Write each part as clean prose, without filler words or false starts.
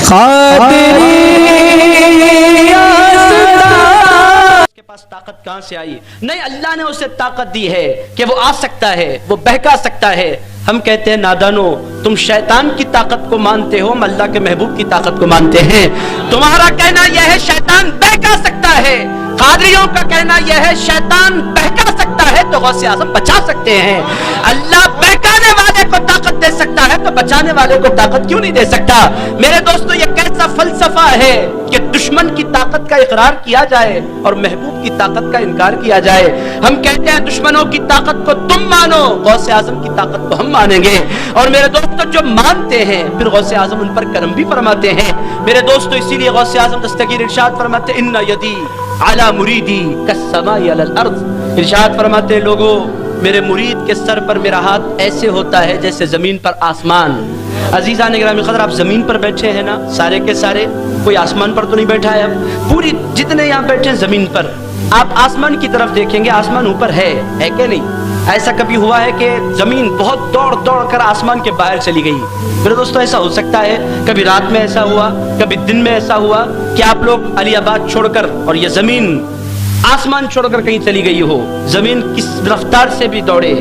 کے پاس طاقت کہاں سے آئی؟ نہیں، اللہ نے اسے طاقت دی ہے کہ وہ آ سکتا ہے، وہ بہکا سکتا ہے۔ ہم کہتے ہیں نادانو، تم شیطان کی طاقت کو مانتے ہو، ہم اللہ کے محبوب کی طاقت کو مانتے ہیں۔ تمہارا کہنا یہ ہے شیطان بہکا سکتا ہے، قادریوں کا کہنا یہ ہے شیطان بہکا سکتا ہے تو غوث اعظم بچا سکتے ہیں۔ اللہ بہکانے والے کو طاقت دے سکتا ہے تو بچانے والے کو طاقت کیوں نہیں دے سکتا؟ میرے دوستو، یہ کیسا فلسفہ ہے کہ دشمن کی طاقت کا اقرار کیا جائے اور محبوب کی طاقت کا انکار کیا جائے۔ ہم کہتے ہیں دشمنوں کی طاقت کو تم مانو، غوث اعظم کی طاقت کو ہم مانیں گے۔ اور میرے دوستو، جو مانتے ہیں پھر غوث اعظم ان پر کرم بھی فرماتے ہیں۔ میرے دوستو، اسی لیے غوث اعظم دستگیر ارشاد فرماتے ہیں، ان یدی علی مریدی کالسماء علی الارض۔ ارشاد فرماتے ہیں، لوگو میرے مرید کے سر پر میرا ہاتھ ایسے ہوتا ہے جیسے زمین پر آسمان۔ عزیزان گرامی قدر، آپ زمین پر بیٹھے ہیں نا سارے کے سارے، کوئی آسمان پر تو نہیں بیٹھا ہے؟ اب پوری جتنے یہاں بیٹھے ہیں زمین پر، آپ آسمان کی طرف دیکھیں گے، آسمان اوپر ہے کہ نہیں؟ ایسا کبھی ہوا ہے کہ زمین بہت دوڑ دوڑ کر آسمان کے باہر چلی گئی؟ میرے دوستو، ایسا ہو سکتا ہے؟ کبھی رات میں ایسا ہوا، کبھی دن میں ایسا ہوا کہ آپ لوگ علی آباد چھوڑ کر اور یہ زمین آسمان چھوڑ کر کہیں چلی گئی ہو؟ زمین کس رفتار سے بھی دوڑے،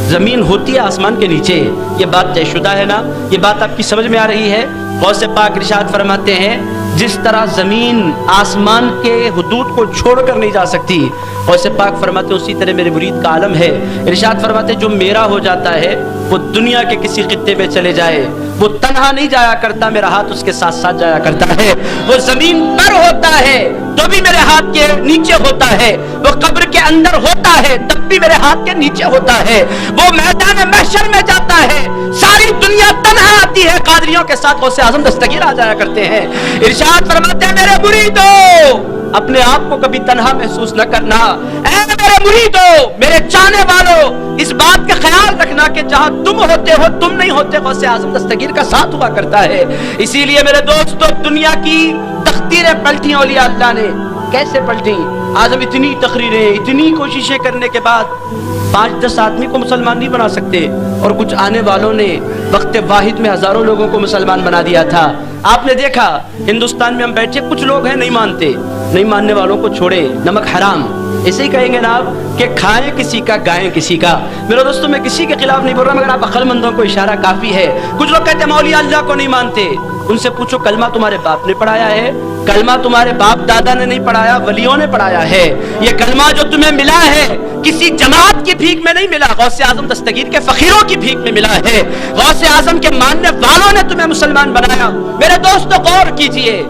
زمین ہوتی ہے آسمان کے نیچے، یہ بات طے شدہ ہے نا؟ یہ بات آپ کی سمجھ میں آ رہی ہے؟ غوث پاک ارشاد فرماتے ہیں، جس طرح زمین آسمان کے حدود کو چھوڑ کر نہیں جا سکتی، غوث پاک فرماتے اسی طرح میرے مرید کا عالم ہے۔ ارشاد فرماتے جو میرا ہو جاتا ہے وہ دنیا کے کسی خطے میں چلے جائے، وہ تنہا نہیں جایا کرتا، میرا ہاتھ اس کے ساتھ ساتھ جایا کرتا ہے۔ وہ زمین پر ہوتا ہے تو بھی میرے ہاتھ کے نیچے ہوتا ہے، وہ قبر کے اندر ہوتا ہے تب بھی میرے ہاتھ کے نیچے ہوتا ہے، وہ میدان محشر میں جاتا ہے، ساری دنیا تنہا آتی ہے، قادریوں کے ساتھ غوث اعظم دستگیر آ جایا کرتے ہیں۔ ارشاد فرماتے ہیں، میرے مریدو اپنے آپ کو کبھی تنہا محسوس نہ کرنا، اے میرے مریدو، میرے چاہنے والوں، اس بات کا خیال رکھنا کہ جہاں تم ہوتے ہو تم نہیں ہوتے، غوث اعظم دستگیر کا ساتھ ہوا کرتا ہے۔ اسی لیے میرے دوستو، دنیا کی تقدیریں پلٹی اولیاء اللہ نے، کیسے پلٹی؟ آج ہم اتنی تقریریں، اتنی کوششیں کرنے کے بعد 5-10 آدمی کو مسلمان نہیں بنا سکتے، اور کچھ آنے والوں نے وقت واحد میں ہزاروں لوگوں کو مسلمان بنا دیا تھا۔ آپ نے دیکھا ہندوستان میں ہم بیٹھے، کچھ لوگ ہیں نہیں مانتے، نہیں ماننے والوں کو چھوڑے، نمک حرام ایسے ہی کہیں گے نا آپ کہ کھائیں کسی کا گائیں کسی کا۔ میرے دوستوں، میں کسی کے خلاف نہیں بول رہا، مگر آپ عقل مندوں کو اشارہ کافی ہے۔ کچھ لوگ کہتے ہیں اولیاء اللہ کو نہیں مانتے، ان سے پوچھو کلمہ تمہارے باپ نے پڑھایا ہے؟ کلمہ تمہارے باپ دادا نے نہیں پڑھایا، ولیوں نے پڑھایا ہے۔ یہ کلمہ جو تمہیں ملا ہے کسی جماعت کی بھیک میں نہیں ملا، غوث اعظم دستگیر کے فقیروں کی بھیک میں ملا ہے۔ غوث اعظم کے ماننے والوں نے تمہیں مسلمان بنایا۔ میرے دوستو، غور کیجئے،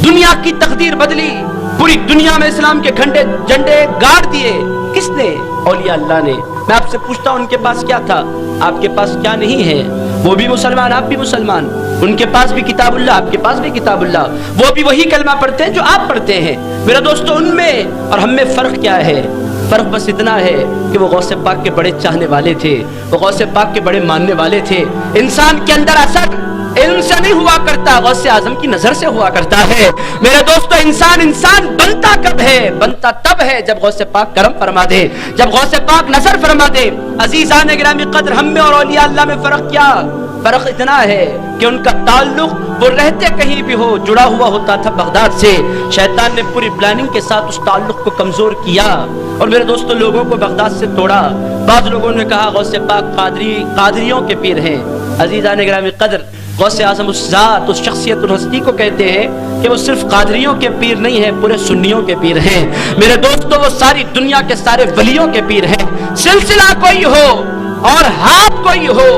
دنیا کی تقدیر بدلی، پوری دنیا میں اسلام کے جھنڈے گاڑ دیے، کس نے؟ اولیاء اللہ نے۔ میں آپ سے پوچھتا ہوں، ان کے پاس کیا تھا؟ آپ کے پاس کیا نہیں ہے؟ وہ بھی مسلمان، آپ بھی مسلمان، ان کے پاس بھی کتاب اللہ، آپ کے پاس بھی کتاب اللہ، وہ بھی وہی کلمہ پڑھتے ہیں جو آپ پڑھتے ہیں۔ میرے دوستو، ان میں اور ہم میں فرق کیا ہے؟ فرق بس اتنا ہے کہ وہ غوث پاک کے بڑے چاہنے والے تھے، وہ غوث پاک کے بڑے ماننے والے تھے۔ انسان کے اندر اثر علم سے نہیں ہوا کرتا، غوث اعظم کی نظر سے ہوا کرتا ہے۔ میرے دوستو، انسان بنتا کب ہے؟ بنتا تب ہے جب غوث پاک کرم فرما دے، جب غوث پاک نظر فرما دے۔ عزیزان گرامی قدر، ہم میں اور اولیاء اللہ میں فرق کیا؟ فرق اتنا ہے کہ ان کا تعلق، وہ رہتے کہیں بھی ہو، جڑا ہوا ہوتا تھا بغداد سے۔ شیطان نے پوری پلاننگ کے ساتھ اس تعلق کو کمزور کیا اور میرے دوستو لوگوں کو بغداد سے توڑا۔ بعض لوگوں نے کہا غوث پاک قادریوں کے پیر ہیں۔ عزیزان گرامی قدر، غوث اعظم اس ذات، اس شخصیت، اس ہستی کو کہتے ہیں کہ وہ صرف قادریوں کے پیر نہیں ہیں، پورے سنیوں کے پیر ہیں۔ میرے دوستو، وہ ساری دنیا کے سارے ولیوں کے پیر ہیں۔ سلسلہ کوئی ہو اور ہاتھ کوئی ہو،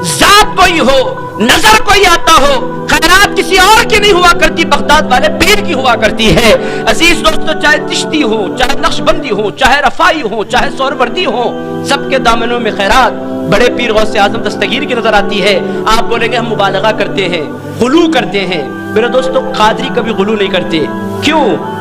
ذات کوئی ہو، نظر کوئی آتا ہو، خیرات کسی اور کی نہیں ہوا کرتی، بغداد والے پیر کی ہوا کرتی ہے۔ عزیز دوستو، چاہے چشتی ہو، چاہے نقش بندی ہو، چاہے رفائی ہو، چاہے سہروردی ہو، سب کے دامنوں میں خیرات بڑے پیر غوث اعظم دستگیر کی نظر آتی ہے۔ آپ بولیں گے ہم مبالغہ کرتے ہیں، غلو کرتے ہیں۔ میرے دوستو، قادری کبھی غلو نہیں کرتے۔ کیوں؟